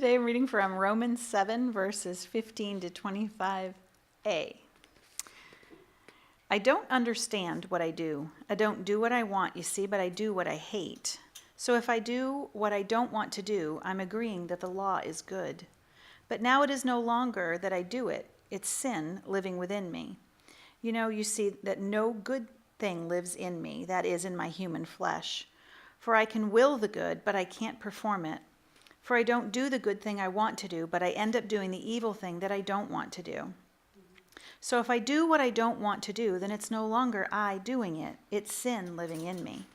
Today I'm reading from Romans 7, verses 15 to 25a. I don't understand what I do. I don't do what I want, you see, but I do what I hate. So if I do what I don't want to do, I'm agreeing that the law is good. But now it is no longer that I do it. It's sin living within me. You see that no good thing lives in me, that is, in my human flesh. For I can will the good, but I can't perform it. For I don't do the good thing I want to do, but I end up doing the evil thing that I don't want to do. So if I do what I don't want to do, then it's no longer I doing it. It's sin living in me.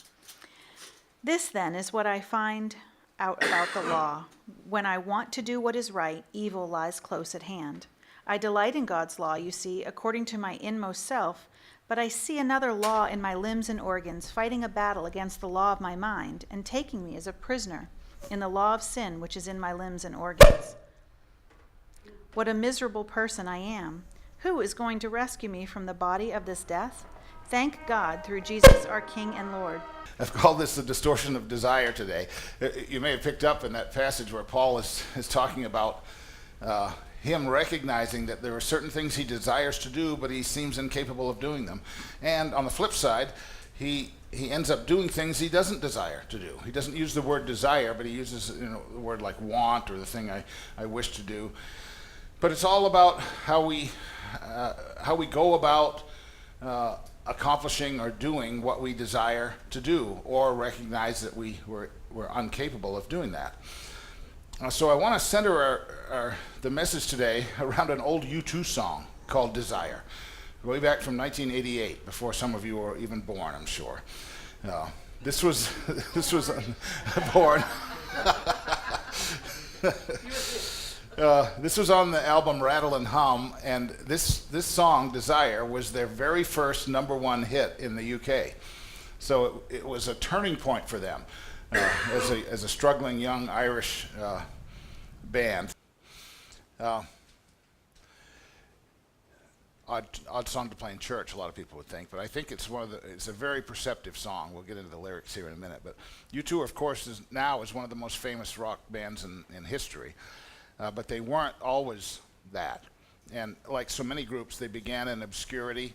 This then is what I find out about the law. When I want to do what is right, evil lies close at hand. I delight in God's law, you see, according to my inmost self, but I see another law in my limbs and organs, fighting a battle against the law of my mind and taking me as a prisoner in the law of sin which is in my limbs and organs. What a miserable person I am. Who is going to rescue me from the body of this death? Thank God through Jesus our King and Lord. I've called this the distortion of desire today. You may have picked up in that passage where Paul is talking about him recognizing that there are certain things he desires to do, but he seems incapable of doing them. And on the flip side, he ends up doing things he doesn't desire to do. He doesn't use the word desire, but he uses the word like want or the thing I wish to do. But it's all about how we go about accomplishing or doing what we desire to do, or recognize that we're incapable of doing that. So I want to center the message today around an old U2 song called Desire, way back from 1988, before some of you were even born, I'm sure. This was born. This was on the album Rattle and Hum, and this song, Desire, was their very first #1 hit in the UK. So it was a turning point for them as a struggling young Irish band. Odd song to play in church, a lot of people would think, but I think it's a very perceptive song. We'll get into the lyrics here in a minute. But U2, of course, is one of the most famous rock bands in history. But they weren't always that. And like so many groups, they began in obscurity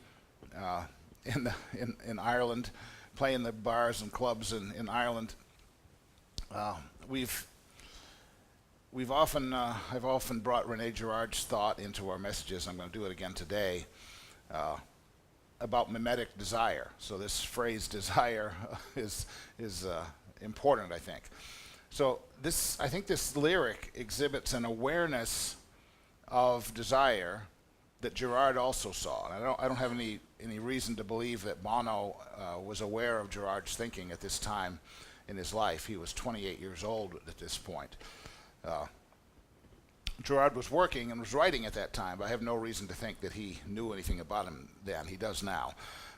in Ireland, playing the bars and clubs in Ireland. I've often brought Rene Girard's thought into our messages. I'm going to do it again today about mimetic desire. So this phrase desire is important, I think. So I think this lyric exhibits an awareness of desire that Girard also saw. And I don't have any reason to believe that Bono was aware of Girard's thinking at this time in his life. He was 28 years old at this point. Girard was working and was writing at that time, but I have no reason to think that he knew anything about him then. He does now.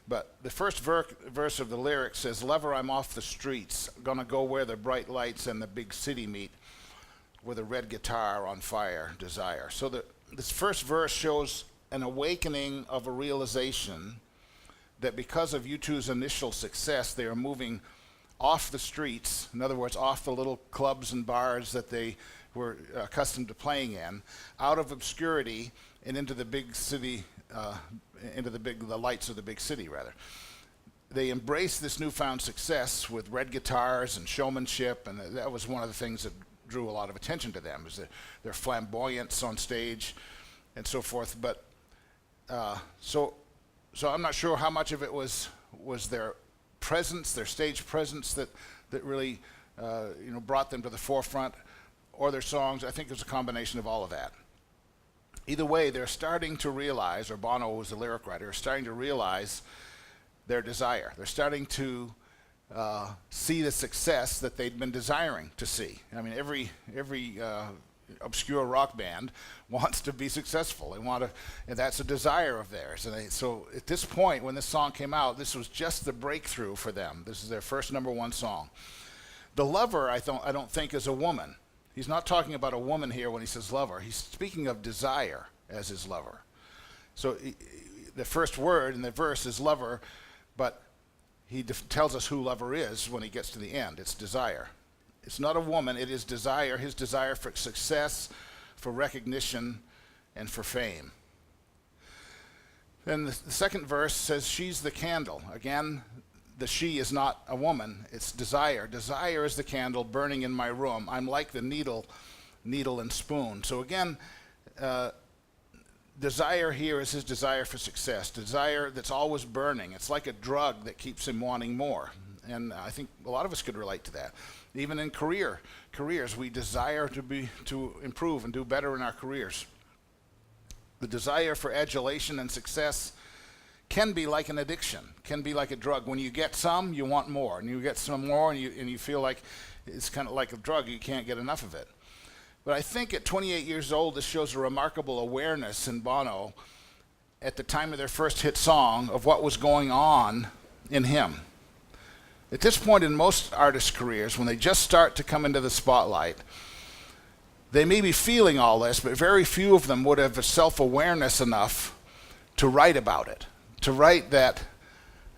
But the first verse of the lyric says, "Lover, I'm off the streets, gonna go where the bright lights and the big city meet, with a red guitar on fire, desire." So this first verse shows an awakening of a realization that because of U2's initial success, they are moving off the streets, in other words, off the little clubs and bars that they were accustomed to playing in, out of obscurity and into the big city, the lights of the big city, rather. They embraced this newfound success with red guitars and showmanship, and that was one of the things that drew a lot of attention to them, is their flamboyance on stage and so forth. But so I'm not sure how much of it was their presence, their stage presence, that really brought them to the forefront, or their songs. I think it was a combination of all of that. Either way, they're starting to realize, or Bono was the lyric writer, is starting to realize their desire. They're starting to see the success that they'd been desiring to see. I mean, every obscure rock band wants to be successful. And that's a desire of theirs. And so at this point, when this song came out, this was just the breakthrough for them. This is their first #1 song. The lover, I don't think, is a woman. He's not talking about a woman here when he says lover. He's speaking of desire as his lover. So the first word in the verse is lover, but he tells us who lover is when he gets to the end. It's desire. It's not a woman, it is desire, his desire for success, for recognition, and for fame. Then the second verse says, she's the candle. Again, the she is not a woman, it's desire. Desire is the candle burning in my room. I'm like the needle and spoon. So again, desire here is his desire for success, desire that's always burning. It's like a drug that keeps him wanting more. And I think a lot of us could relate to that. Even in careers, we desire to improve and do better in our careers. The desire for adulation and success can be like an addiction, can be like a drug. When you get some, you want more, and you get some more, and you feel like it's kind of like a drug. You can't get enough of it. But I think at 28 years old, this shows a remarkable awareness in Bono at the time of their first hit song of what was going on in him. At this point in most artists' careers, when they just start to come into the spotlight, they may be feeling all this, but very few of them would have a self-awareness enough to write about it, to write that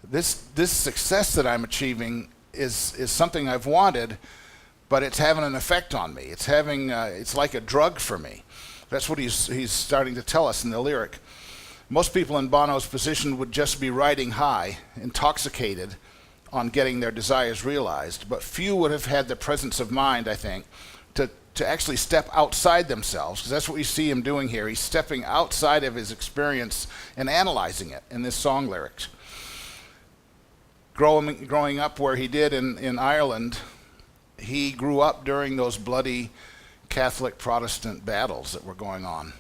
this success that I'm achieving is something I've wanted, but it's having an effect on me. It's like a drug for me. That's what he's starting to tell us in the lyric. Most people in Bono's position would just be riding high, intoxicated on getting their desires realized, but few would have had the presence of mind, I think, to actually step outside themselves, because that's what we see him doing here. He's stepping outside of his experience and analyzing it in this song lyrics. Growing up where he did in Ireland, he grew up during those bloody Catholic Protestant battles that were going on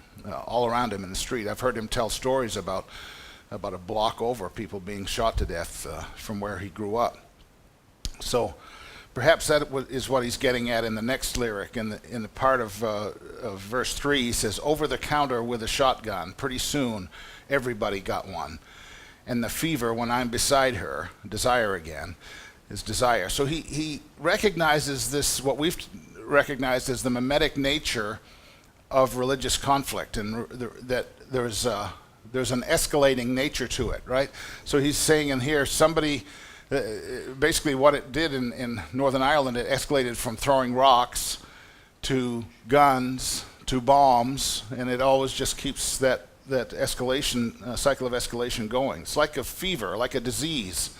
all around him in the street. I've heard him tell stories about a block over, people being shot to death from where he grew up. So perhaps that is what he's getting at in the next lyric. In the part of verse 3, he says, over the counter with a shotgun, pretty soon everybody got one. And the fever when I'm beside her, desire again, is desire. So he recognizes this, what we've recognized as the mimetic nature of religious conflict, and that there's an escalating nature to it, right? So he's saying in here, somebody, basically what it did in Northern Ireland, it escalated from throwing rocks to guns to bombs, and it always just keeps that escalation, cycle of escalation going. It's like a fever, like a disease,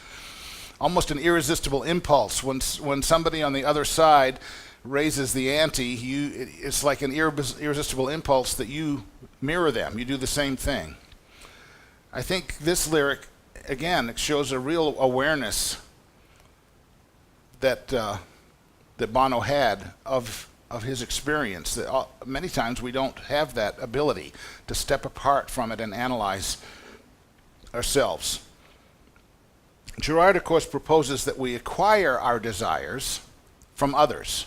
almost an irresistible impulse. When somebody on the other side raises the ante, it's like an irresistible impulse that you mirror them. You do the same thing. I think this lyric, again, it shows a real awareness that Bono had of his experience. That many times we don't have that ability to step apart from it and analyze ourselves. Girard, of course, proposes that we acquire our desires from others,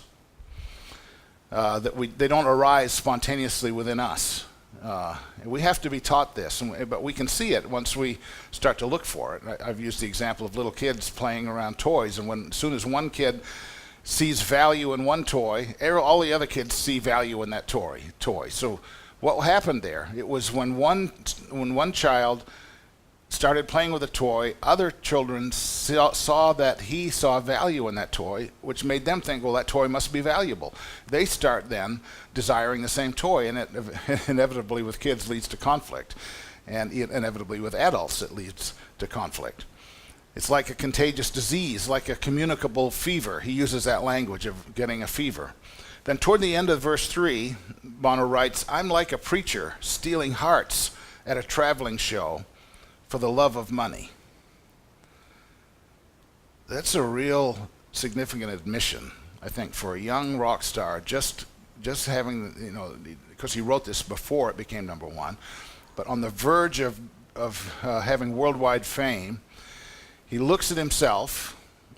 that they don't arise spontaneously within us. We have to be taught this, but we can see it once we start to look for it. I've used the example of little kids playing around toys, and as soon as one kid sees value in one toy, all the other kids see value in that toy. So what happened there? It was when one child started playing with a toy, other children saw that he saw value in that toy, which made them think, well, that toy must be valuable. They start then desiring the same toy, and it inevitably with kids leads to conflict, and inevitably with adults it leads to conflict. It's like a contagious disease, like a communicable fever. He uses that language of getting a fever. Then toward the end of verse 3, Bono writes, I'm like a preacher stealing hearts at a traveling show for the love of money. That's a real significant admission, I think, for a young rock star, just having, because he wrote this before it became number one, but on the verge of having worldwide fame, he looks at himself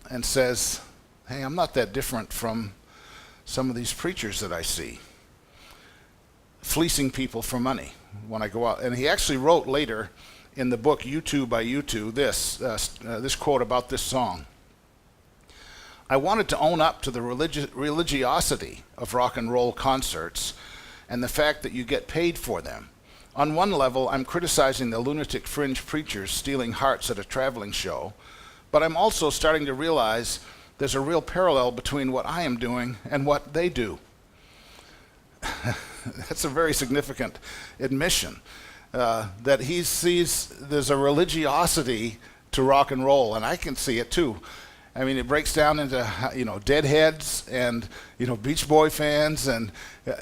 and says, hey, I'm not that different from some of these preachers that I see, fleecing people for money when I go out. And he actually wrote later in the book U2 by U2 this quote about this song. I wanted to own up to the religiosity of rock and roll concerts and the fact that you get paid for them. On one level, I'm criticizing the lunatic fringe preachers stealing hearts at a traveling show, but I'm also starting to realize there's a real parallel between what I am doing and what they do. That's a very significant admission, that he sees there's a religiosity to rock and roll, and I can see it too. I mean, it breaks down into, Deadheads and, Beach Boy fans, and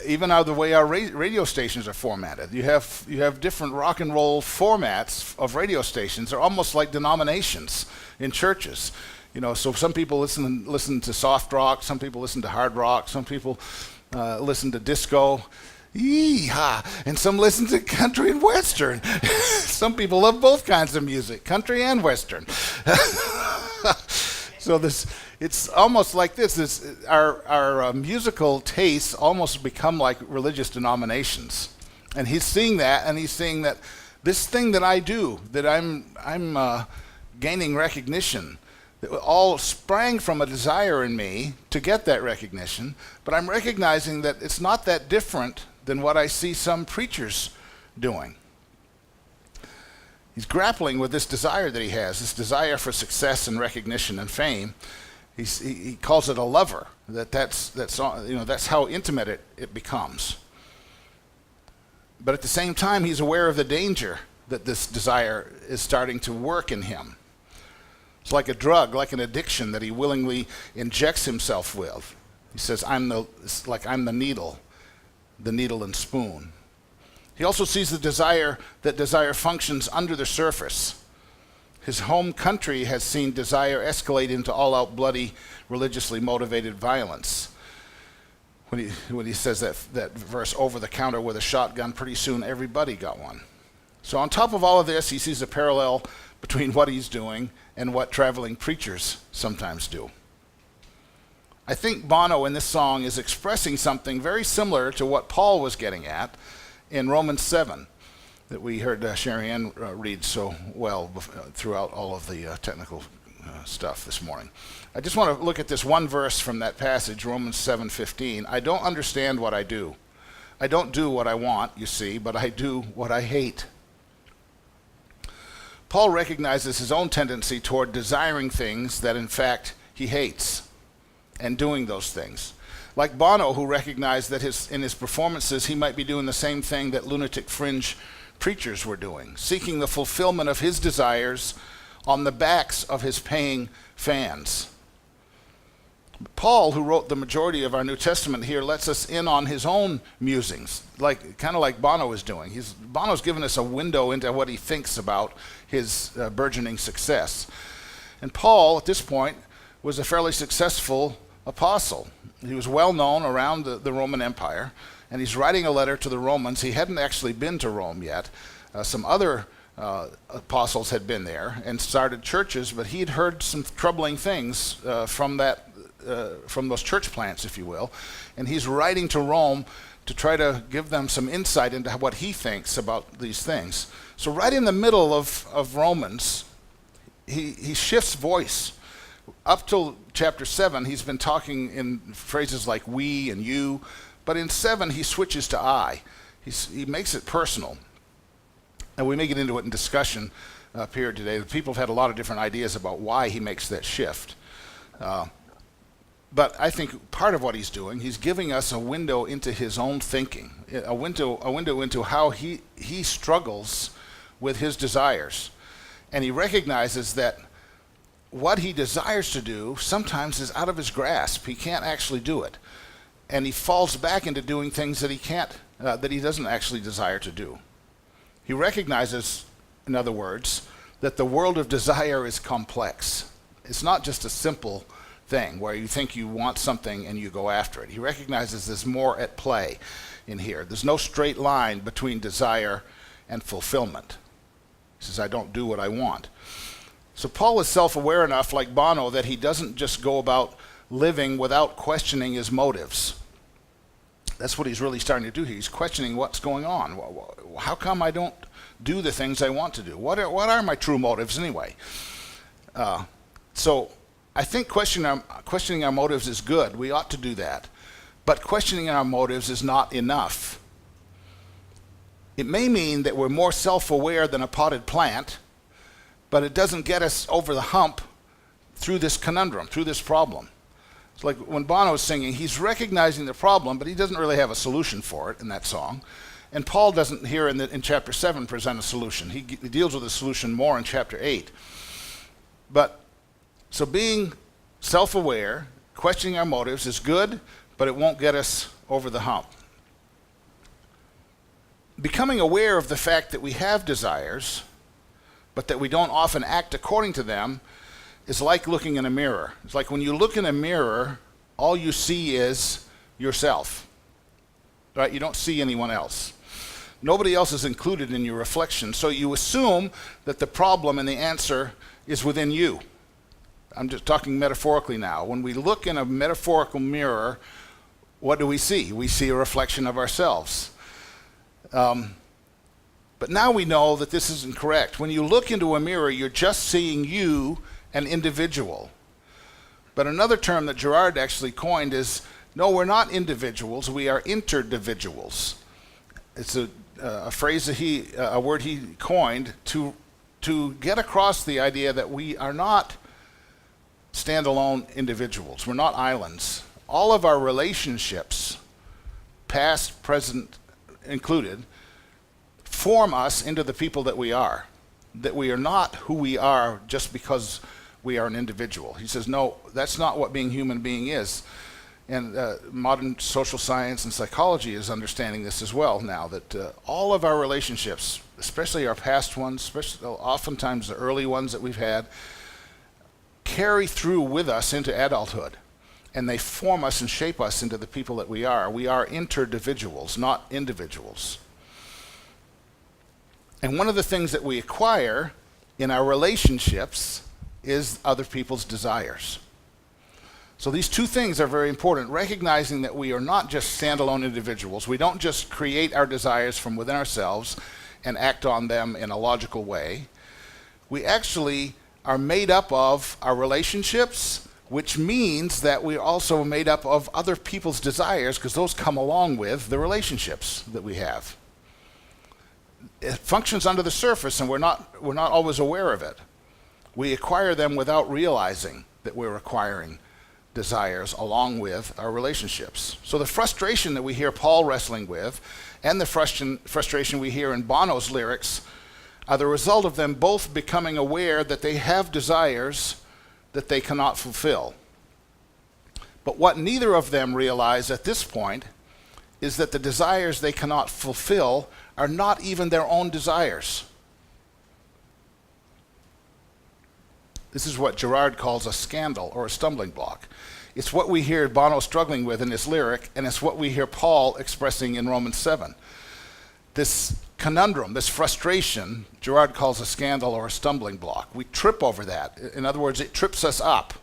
even the way our radio stations are formatted. You have different rock and roll formats of radio stations. They're almost like denominations in churches. So some people listen to soft rock, some people listen to hard rock, some people listen to disco, yee-haw, and some listen to country and western. Some people love both kinds of music, country and western. So it's almost like this. Our musical tastes almost become like religious denominations, and he's seeing that, and he's seeing that this thing that I do, that I'm gaining recognition, that all sprang from a desire in me to get that recognition, but I'm recognizing that it's not that different than what I see some preachers doing. He's grappling with this desire that he has, this desire for success and recognition and fame. He calls it a lover. That's how intimate it becomes. But at the same time, he's aware of the danger that this desire is starting to work in him. It's like a drug, like an addiction that he willingly injects himself with. He says, it's like I'm the needle and spoon. He also sees that desire functions under the surface. His home country has seen desire escalate into all-out bloody, religiously motivated violence. When he says that verse, over the counter with a shotgun, pretty soon everybody got one. So on top of all of this, he sees a parallel between what he's doing and what traveling preachers sometimes do. I think Bono in this song is expressing something very similar to what Paul was getting at in Romans 7 that we heard Sherry Ann read so well throughout all of the technical stuff this morning. I just want to look at this one verse from that passage, Romans 7:15. I don't understand what I do. I don't do what I want, you see, but I do what I hate. Paul recognizes his own tendency toward desiring things that in fact he hates and doing those things. Like Bono, who recognized that in his performances he might be doing the same thing that lunatic fringe preachers were doing, seeking the fulfillment of his desires on the backs of his paying fans. Paul, who wrote the majority of our New Testament here, lets us in on his own musings, kind of like Bono is doing. Bono's given us a window into what he thinks about his burgeoning success. And Paul, at this point, was a fairly successful apostle. He was well known around the Roman Empire, and he's writing a letter to the Romans. He hadn't actually been to Rome yet. Some other apostles had been there and started churches, but he'd heard some troubling things from those church plants, if you will, and he's writing to Rome to try to give them some insight into what he thinks about these things. So right in the middle of Romans, he shifts voice. Up till chapter 7, he's been talking in phrases like we and you, but in 7 he switches to I. He makes it personal. And we may get into it in discussion up here today. The people have had a lot of different ideas about why he makes that shift. But I think part of what he's doing, he's giving us a window into his own thinking, a window into how he struggles with his desires. And he recognizes that what he desires to do sometimes is out of his grasp. He can't actually do it. And he falls back into doing things that he doesn't actually desire to do. He recognizes, in other words, that the world of desire is complex. It's not just a simple thing where you think you want something and you go after it. He recognizes there's more at play in here. There's no straight line between desire and fulfillment. He says, I don't do what I want. So Paul is self-aware enough, like Bono, that he doesn't just go about living without questioning his motives. That's what he's really starting to do here. He's questioning what's going on. How come I don't do the things I want to do? What are my true motives anyway? So I think questioning our motives is good. We ought to do that. But questioning our motives is not enough. It may mean that we're more self-aware than a potted plant, but it doesn't get us over the hump through this conundrum, through this problem. It's like when Bono is singing, he's recognizing the problem, but he doesn't really have a solution for it in that song. And Paul doesn't here in chapter 7 present a solution. He deals with the solution more in chapter 8. But so being self-aware, questioning our motives is good, but it won't get us over the hump. Becoming aware of the fact that we have desires, but that we don't often act according to them, is like looking in a mirror. It's like when you look in a mirror, all you see is yourself. Right? You don't see anyone else. Nobody else is included in your reflection, so you assume that the problem and the answer is within you. I'm just talking metaphorically now. When we look in a metaphorical mirror, what do we see? We see a reflection of ourselves. But now we know that this isn't correct. When you look into a mirror, you're just seeing you, an individual. But another term that Girard actually coined is, no, we're not individuals, we are interdividuals. It's a phrase that a word he coined to get across the idea that we are not standalone individuals. We're not islands. All of our relationships, past, present included, form us into the people that we are. That we are not who we are just because we are an individual. He says, no, that's not what being human being is. And modern social science and psychology is understanding this as well now, that all of our relationships, especially our past ones, especially oftentimes the early ones that we've had, carry through with us into adulthood. And they form us and shape us into the people that we are. We are interdividuals, not individuals. And one of the things that we acquire in our relationships is other people's desires. So these two things are very important, recognizing that we are not just standalone individuals. We don't just create our desires from within ourselves and act on them in a logical way. We actually are made up of our relationships, which means that we're also made up of other people's desires, because those come along with the relationships that we have. It functions under the surface, and we're not always aware of it. We acquire them without realizing that we're acquiring desires along with our relationships. So the frustration that we hear Paul wrestling with and the frustration we hear in Bono's lyrics are the result of them both becoming aware that they have desires that they cannot fulfill. But what neither of them realize at this point is that the desires they cannot fulfill are not even their own desires. This is what Girard calls a scandal or a stumbling block. It's what we hear Bono struggling with in his lyric, and it's what we hear Paul expressing in Romans 7. This conundrum, this frustration, Girard calls a scandal or a stumbling block. We trip over that. In other words, it trips us up.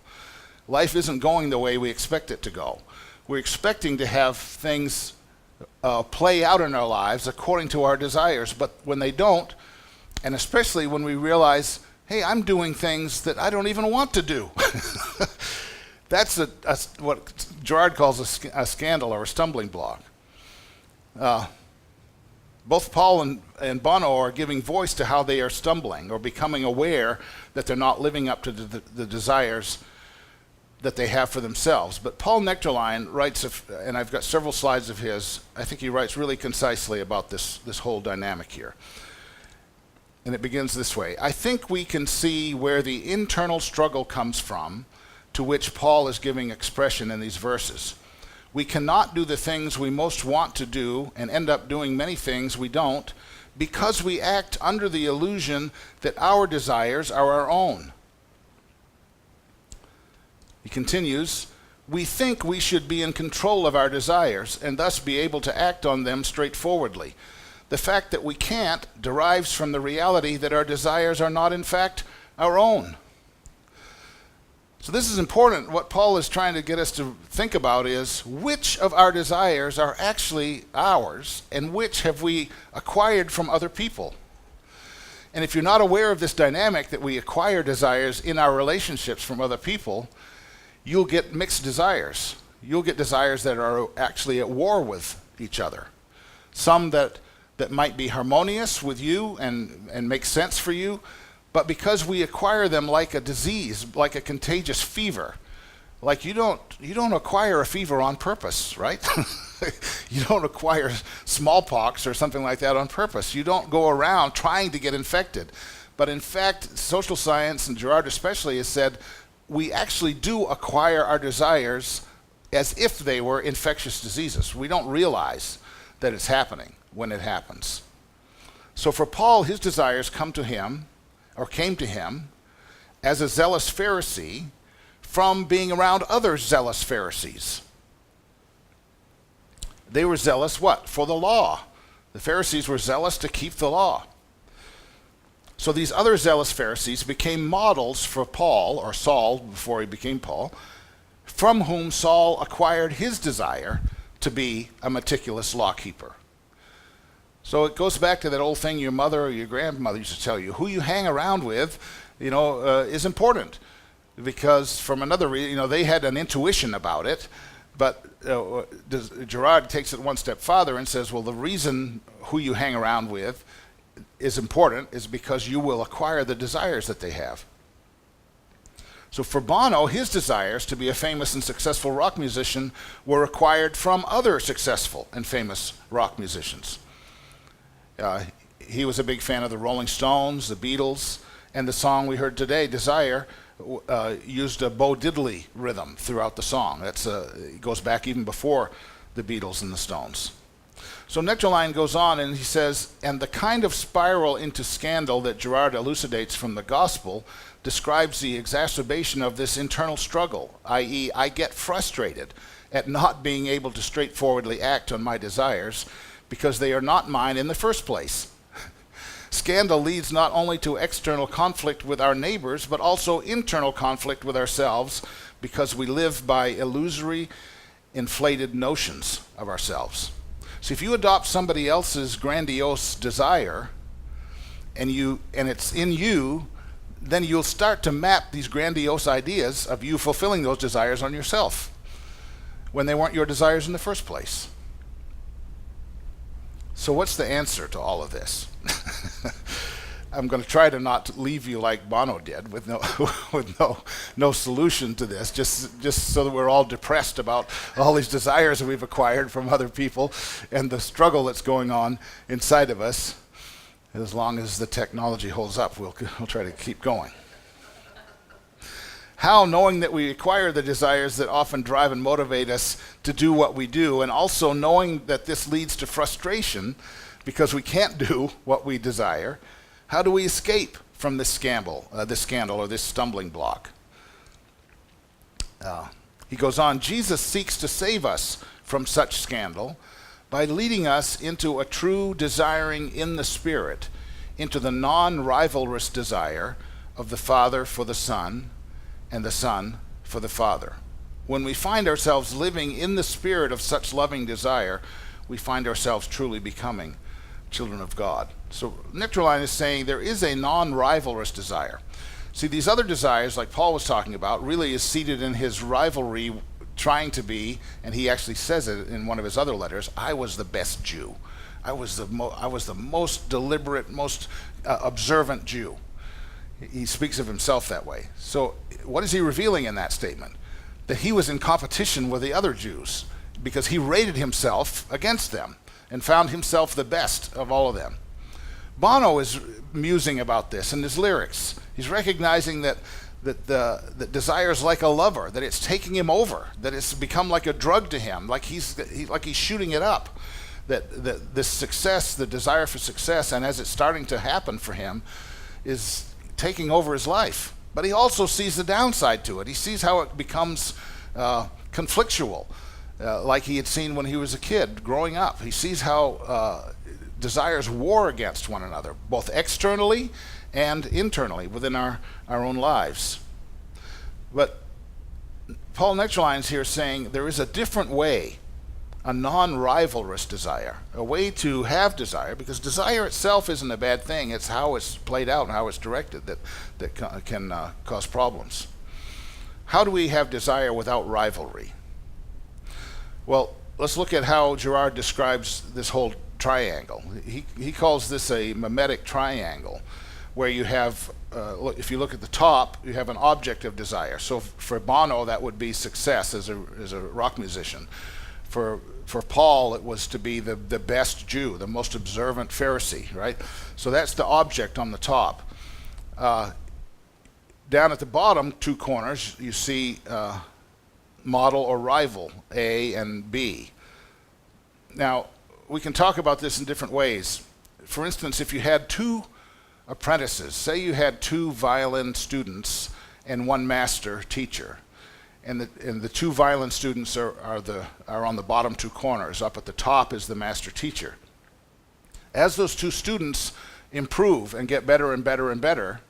Life isn't going the way we expect it to go. We're expecting to have things play out in our lives according to our desires, but when they don't, and especially when we realize, hey, I'm doing things that I don't even want to do. That's what Girard calls a scandal or a stumbling block. Both Paul and Bono are giving voice to how they are stumbling or becoming aware that they're not living up to the desires that they have for themselves. But Paul Nectarline writes, and I've got several slides of his, I think he writes really concisely about this whole dynamic here. And it begins this way. I think we can see where the internal struggle comes from, to which Paul is giving expression in these verses. We cannot do the things we most want to do and end up doing many things we don't because we act under the illusion that our desires are our own. He continues, we think we should be in control of our desires and thus be able to act on them straightforwardly. The fact that we can't derives from the reality that our desires are not in fact our own. So this is important. What Paul is trying to get us to think about is which of our desires are actually ours and which have we acquired from other people. And if you're not aware of this dynamic that we acquire desires in our relationships from other people, you'll get mixed desires. You'll get desires that are actually at war with each other. Some that might be harmonious with you and make sense for you, but because we acquire them like a disease, like a contagious fever. Like you don't acquire a fever on purpose, right? You don't acquire smallpox or something like that on purpose. You don't go around trying to get infected. But in fact, social science, and Girard especially, has said we actually do acquire our desires as if they were infectious diseases. We don't realize that it's happening when it happens. So for Paul, his desires came to him as a zealous Pharisee from being around other zealous Pharisees. They were zealous what? For the law. The Pharisees were zealous to keep the law. So these other zealous Pharisees became models for Paul, or Saul before he became Paul, from whom Saul acquired his desire to be a meticulous law keeper. So it goes back to that old thing your mother or your grandmother used to tell you. Who you hang around with, is important. Because from another reason, they had an intuition about it, but Girard takes it one step farther and says, well, the reason who you hang around with is important is because you will acquire the desires that they have. So for Bono, his desires to be a famous and successful rock musician were acquired from other successful and famous rock musicians. He was a big fan of the Rolling Stones, the Beatles, and the song we heard today, Desire, used a Bo Diddley rhythm throughout the song. It goes back even before the Beatles and the Stones. So Nectarline goes on and he says, and the kind of spiral into scandal that Girard elucidates from the gospel describes the exacerbation of this internal struggle, i.e., I get frustrated at not being able to straightforwardly act on my desires because they are not mine in the first place. Scandal leads not only to external conflict with our neighbors, but also internal conflict with ourselves because we live by illusory, inflated notions of ourselves. So if you adopt somebody else's grandiose desire and it's in you, then you'll start to map these grandiose ideas of you fulfilling those desires on yourself when they weren't your desires in the first place. So what's the answer to all of this? I'm going to try to not leave you like Bono did with no solution to this, just so that we're all depressed about all these desires that we've acquired from other people and the struggle that's going on inside of us. As long as the technology holds up, we'll try to keep going. How, knowing that we acquire the desires that often drive and motivate us to do what we do, and also knowing that this leads to frustration because we can't do what we desire, how do we escape from this scandal or this stumbling block? He goes on, Jesus seeks to save us from such scandal by leading us into a true desiring in the Spirit, into the non-rivalrous desire of the Father for the Son and the Son for the Father. When we find ourselves living in the spirit of such loving desire, we find ourselves truly becoming children of God. So Nectarline is saying there is a non-rivalrous desire. See, these other desires, like Paul was talking about, really is seated in his rivalry, trying to be, and he actually says it in one of his other letters, I was the best Jew. I was the most deliberate, most observant Jew. He speaks of himself that way. So what is he revealing in that statement? That he was in competition with the other Jews because he rated himself against them and found himself the best of all of them. Bono is musing about this in his lyrics. He's recognizing that desire is like a lover, that it's taking him over, that it's become like a drug to him, like he's shooting it up. That this success, the desire for success, and as it's starting to happen for him, is taking over his life. But he also sees the downside to it. He sees how it becomes conflictual, like he had seen when he was a kid growing up. He sees how desires war against one another, both externally and internally within our own lives. But Paul Nectarline is here saying there is a different way, a non-rivalrous desire, a way to have desire, because desire itself isn't a bad thing. It's how it's played out and how it's directed that can cause problems. How do we have desire without rivalry? Well, let's look at how Girard describes this whole triangle. He calls this a mimetic triangle, where you have if you look at the top, you have an object of desire. So for Bono, that would be success as a rock musician. For Paul, it was to be the best Jew, the most observant Pharisee, right? So that's the object on the top. Down at the bottom, two corners, you see model or rival, A and B. Now, we can talk about this in different ways. For instance, if you had two apprentices, say you had two violin students and one master teacher, and the two violin students are on the bottom two corners. Up at the top is the master teacher. As those two students improve and get better and better and better,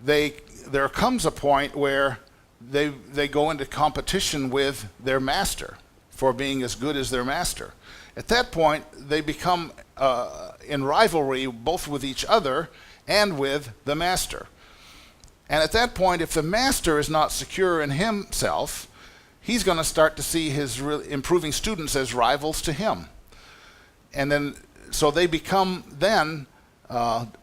there comes a point where they go into competition with their master for being as good as their master. At that point, they become in rivalry both with each other and with the master. And at that point, if the master is not secure in himself, he's going to start to see his improving students as rivals to him. And then, so they become then,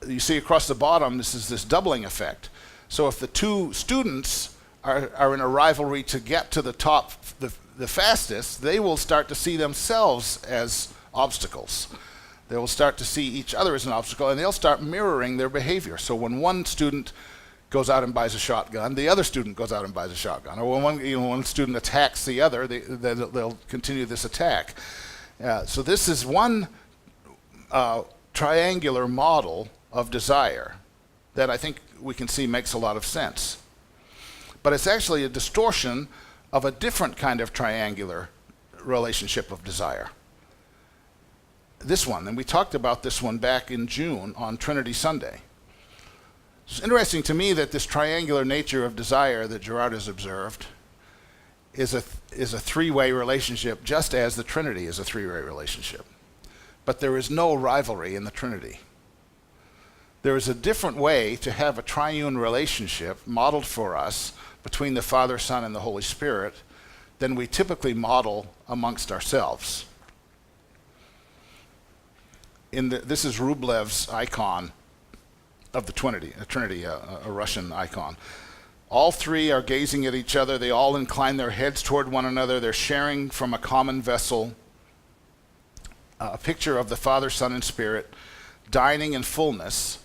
you see across the bottom, this is this doubling effect. So if the two students are in a rivalry to get to the top the fastest, they will start to see themselves as obstacles. They will start to see each other as an obstacle, and they'll start mirroring their behavior. So when one student goes out and buys a shotgun, the other student goes out and buys a shotgun. Or when one student attacks the other, they'll continue this attack. So this is one triangular model of desire that I think we can see makes a lot of sense. But it's actually a distortion of a different kind of triangular relationship of desire. This one, and we talked about this one back in June on Trinity Sunday. It's interesting to me that this triangular nature of desire that Girard has observed is a three-way relationship, just as the Trinity is a three-way relationship. But there is no rivalry in the Trinity. There is a different way to have a triune relationship modeled for us between the Father, Son, and the Holy Spirit than we typically model amongst ourselves. This is Rublev's icon of the Trinity, a Russian icon. All three are gazing at each other. They all incline their heads toward one another. They're sharing from a common vessel. A picture of the Father, Son, and Spirit dining in fullness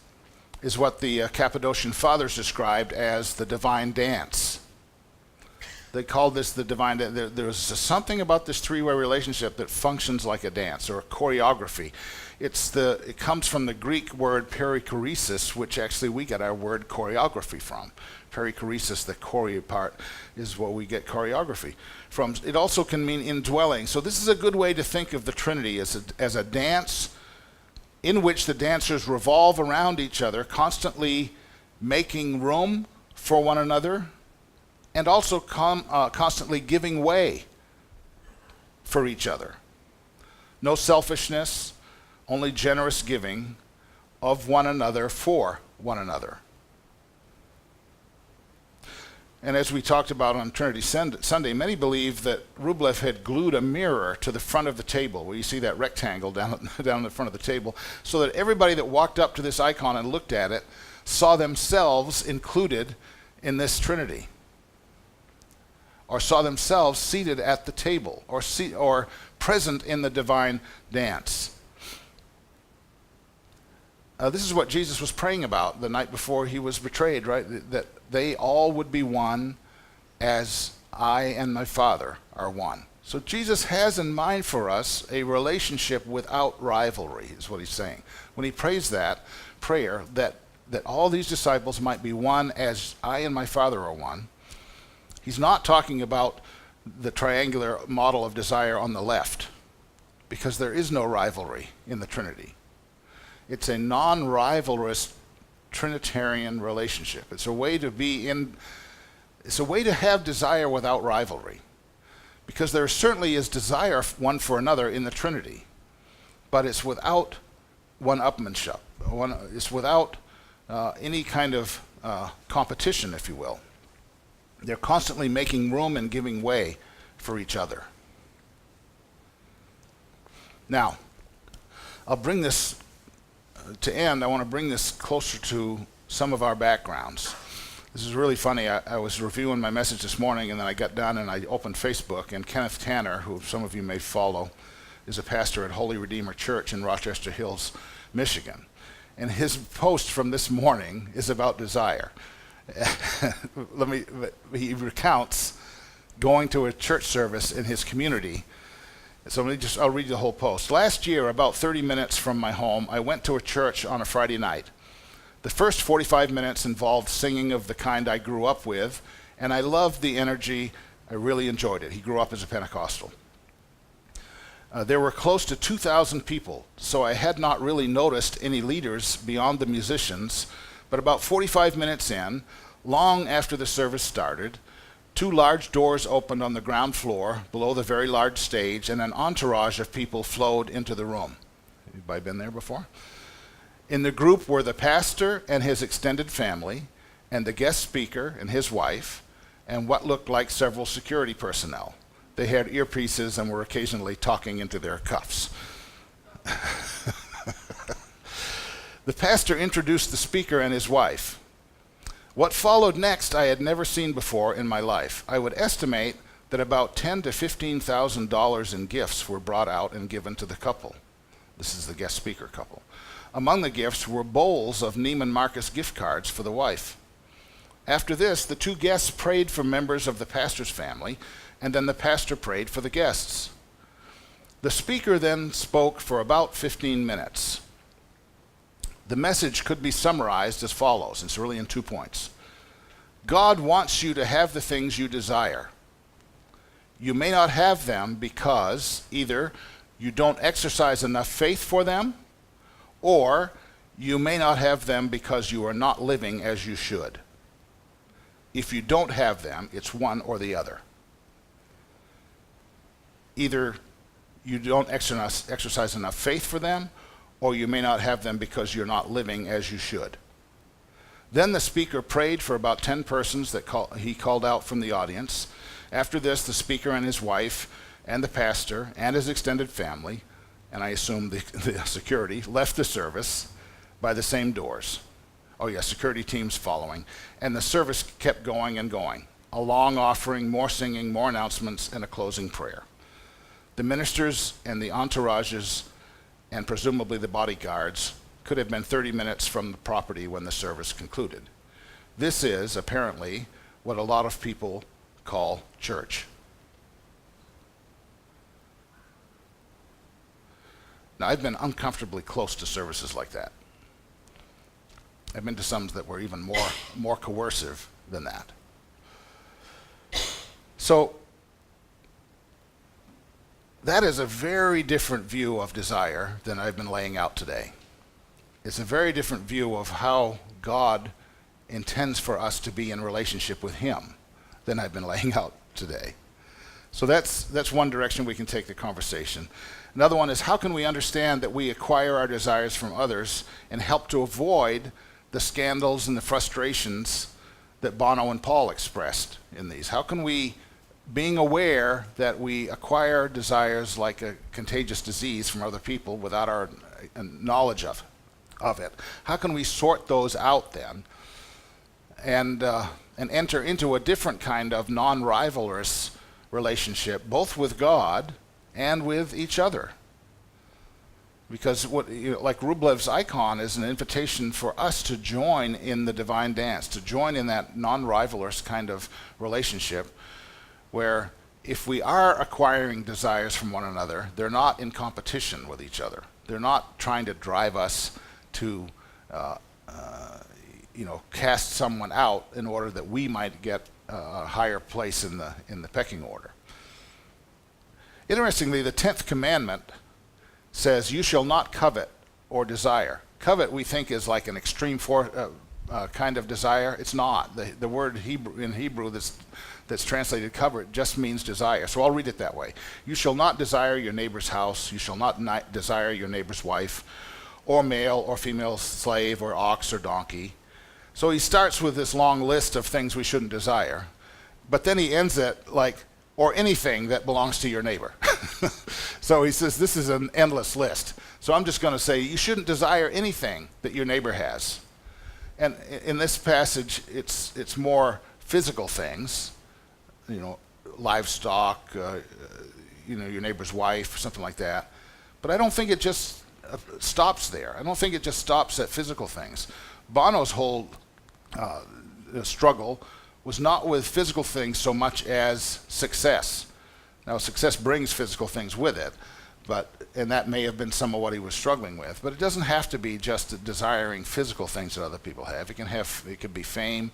is what the Cappadocian Fathers described as the divine dance. They called this the divine dance. There's something about this three-way relationship that functions like a dance or a choreography. It comes from the Greek word perichoresis, which actually we get our word choreography from. Perichoresis, the choreo part, is what we get choreography from. It also can mean indwelling. So this is a good way to think of the Trinity as a dance in which the dancers revolve around each other, constantly making room for one another, and also constantly giving way for each other. No selfishness, only generous giving of one another for one another. And as we talked about on Trinity Sunday, many believe that Rublev had glued a mirror to the front of the table, where you see that rectangle down in the front of the table, so that everybody that walked up to this icon and looked at it saw themselves included in this Trinity, or saw themselves seated at the table, or present in the divine dance. This is what Jesus was praying about the night before he was betrayed, right? That they all would be one as I and my Father are one. So Jesus has in mind for us a relationship without rivalry, is what he's saying. When he prays that prayer, that all these disciples might be one as I and my Father are one, he's not talking about the triangular model of desire on the left, because there is no rivalry in the Trinity. It's a non-rivalrous Trinitarian relationship. It's a way to have desire without rivalry. Because there certainly is desire one for another in the Trinity, but it's without one-upmanship. It's without any kind of competition, if you will. They're constantly making room and giving way for each other. Now, I'll bring this to end. I want to bring this closer to some of our backgrounds. This is really funny. I was reviewing my message this morning, and then I got done and I opened Facebook, and Kenneth Tanner, who some of you may follow, is a pastor at Holy Redeemer Church in Rochester Hills, Michigan. And his post from this morning is about desire. He recounts going to a church service in his community. So I'll read you the whole post. Last year, about 30 minutes from my home, I went to a church on a Friday night. The first 45 minutes involved singing of the kind I grew up with, and I loved the energy. I really enjoyed it. He grew up as a Pentecostal. There were close to 2,000 people, so I had not really noticed any leaders beyond the musicians, but about 45 minutes in, long after the service started, 2 large doors opened on the ground floor below the very large stage, and an entourage of people flowed into the room. Anybody been there before? In the group were the pastor and his extended family, and the guest speaker and his wife, and what looked like several security personnel. They had earpieces and were occasionally talking into their cuffs. The pastor introduced the speaker and his wife. What followed next I had never seen before in my life. I would estimate that about $10,000 to $15,000 in gifts were brought out and given to the couple. This is the guest speaker couple. Among the gifts were bowls of Neiman Marcus gift cards for the wife. After this, the 2 guests prayed for members of the pastor's family, and then the pastor prayed for the guests. The speaker then spoke for about 15 minutes. The message could be summarized as follows. It's really in 2 points. God wants you to have the things you desire. You may not have them because either you don't exercise enough faith for them, or you may not have them because you are not living as you should. If you don't have them, it's one or the other. Either you don't exercise enough faith for them, or you may not have them because you're not living as you should. Then the speaker prayed for about 10 persons that he called out from the audience. After this, the speaker and his wife and the pastor and his extended family, and I assume the security, left the service by the same doors. Oh yeah, security teams following. And the service kept going and going. A long offering, more singing, more announcements, and a closing prayer. The ministers and the entourages, and presumably the bodyguards, could have been 30 minutes from the property when the service concluded. This is, apparently, what a lot of people call church. Now, I've been uncomfortably close to services like that. I've been to some that were even more coercive than that. So, that is a very different view of desire than I've been laying out today. It's a very different view of how God intends for us to be in relationship with Him than I've been laying out today. So that's one direction we can take the conversation. Another one is, how can we understand that we acquire our desires from others and help to avoid the scandals and the frustrations that Bono and Paul expressed in these? How can we, being aware that we acquire desires like a contagious disease from other people without our knowledge of it, how can we sort those out then and enter into a different kind of non-rivalrous relationship, both with God and with each other? Because like Rublev's icon is an invitation for us to join in the divine dance, to join in that non-rivalrous kind of relationship where if we are acquiring desires from one another, they're not in competition with each other. They're not trying to drive us to cast someone out in order that we might get a higher place in the pecking order. Interestingly, the 10th commandment says, "You shall not covet or desire." Covet, we think, is like an extreme kind of desire. It's not. The word in Hebrew that's translated covet just means desire. So I'll read it that way. You shall not desire your neighbor's house. You shall not desire your neighbor's wife, or male or female slave, or ox or donkey. So he starts with this long list of things we shouldn't desire, but then he ends it like, or anything that belongs to your neighbor. So he says this is an endless list. So I'm just going to say you shouldn't desire anything that your neighbor has. And in this passage, it's more physical things, livestock, your neighbor's wife, something like that. But I don't think it just stops there. I don't think it just stops at physical things. Bono's whole struggle was not with physical things so much as success. Now, success brings physical things with it, and that may have been some of what he was struggling with. But it doesn't have to be just desiring physical things that other people have. It could be fame,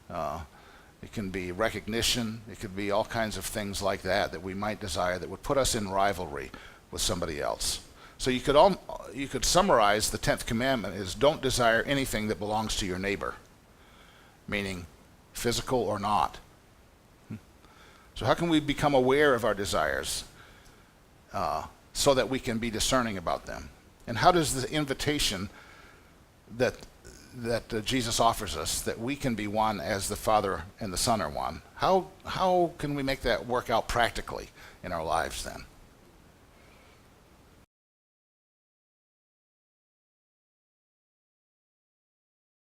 it can be recognition, it could be all kinds of things like that we might desire that would put us in rivalry with somebody else. So you could summarize the 10th commandment as don't desire anything that belongs to your neighbor, meaning physical or not. So how can we become aware of our desires so that we can be discerning about them? And how does the invitation that Jesus offers us, that we can be one as the Father and the Son are one, how can we make that work out practically in our lives then?